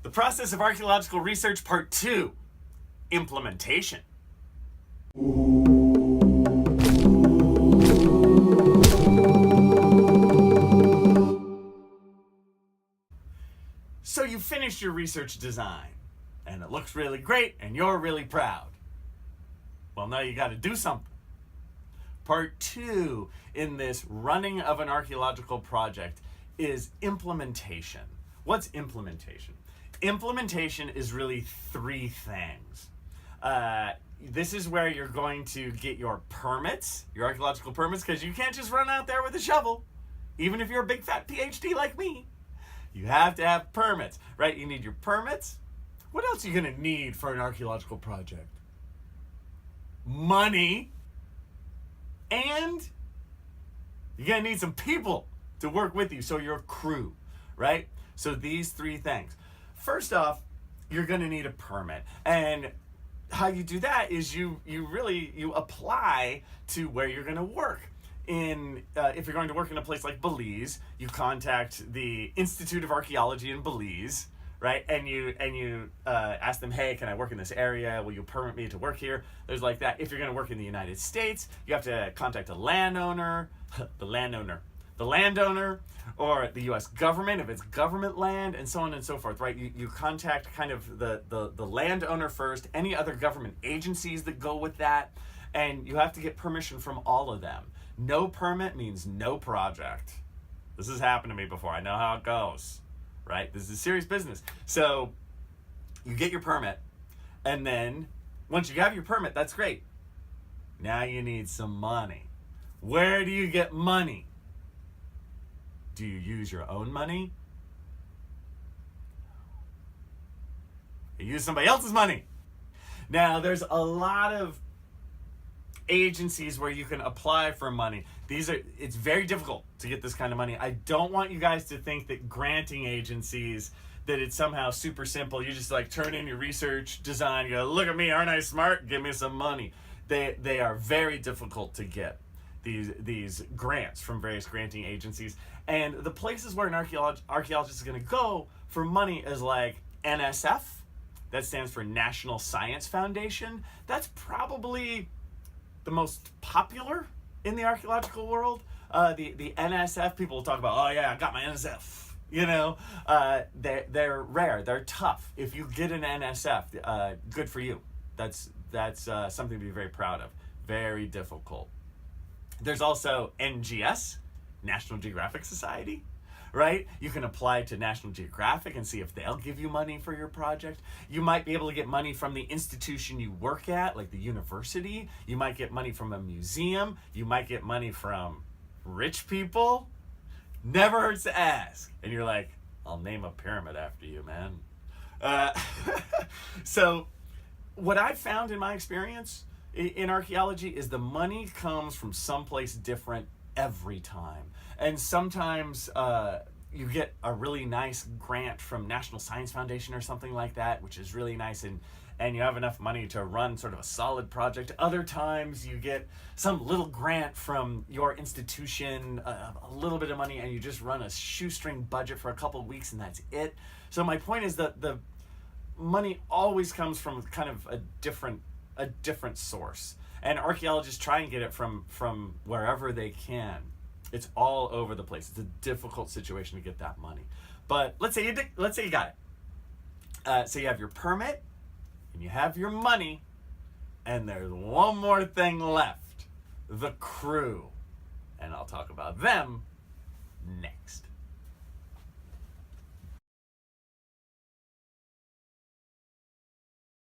The process of archaeological research, part 2, implementation. So you finished your research design, and it looks really great, and you're really proud. Well, now you got to do something. Part 2 in this running of an archaeological project is implementation. What's implementation? Implementation is really 3 things. This is where you're going to get your permits, your archaeological permits, because you can't just run out there with a shovel, even if you're a big fat PhD like me. You have to have permits, right? You need your permits. What else are you going to need for an archaeological project? Money. And you're going to need some people to work with you, so your crew, right? So these 3 things. First off, you're going to need a permit. And how you do that is you apply to where you're going to work. If you're going to work in a place like Belize, you contact the Institute of Archaeology in Belize, right? And you ask them, hey, can I work in this area? Will you permit me to work here? There's like that. If you're going to work in the United States, you have to contact a landowner, the landowner, or the U.S. government if it's government land, and so on and so forth, right? You contact kind of the landowner first, any other government agencies that go with that, and you have to get permission from all of them. No permit means no project. This has happened to me before. I know how it goes, right? This is serious business. So you get your permit, and then once you have your permit, that's great. Now you need some money. Where do you get money? Do you use your own money? You use somebody else's money. Now, there's a lot of agencies where you can apply for money. It's very difficult to get this kind of money. I don't want you guys to think that granting agencies, that it's somehow super simple. You just like turn in your research design, you go, look at me, aren't I smart? Give me some money. They are very difficult to get, these grants from various granting agencies. And the places where an archaeologist is going to go for money is like NSF. That stands for National Science Foundation. That's probably the most popular in the archaeological world. The NSF, people will talk about, oh yeah, I got my NSF. You know, they're rare, they're tough. If you get an NSF, good for you. That's something to be very proud of. Very difficult. There's also NGS, National Geographic Society, right? You can apply to National Geographic and see if they'll give you money for your project. You might be able to get money from the institution you work at, like the university. You might get money from a museum. You might get money from rich people. Never hurts to ask. And you're like, I'll name a pyramid after you, man. So what I've found in my experience in archaeology is the money comes from someplace different every time. And sometimes you get a really nice grant from National Science Foundation or something like that, which is really nice, and you have enough money to run sort of a solid project. Other times you get some little grant from your institution, a little bit of money, and you just run a shoestring budget for a couple of weeks and that's it. So my point is that the money always comes from kind of a different source. And archaeologists try and get it from wherever they can. It's all over the place. It's a difficult situation to get that money. But let's say you got it. So you have your permit, and you have your money, and there's one more thing left: the crew. And I'll talk about them next.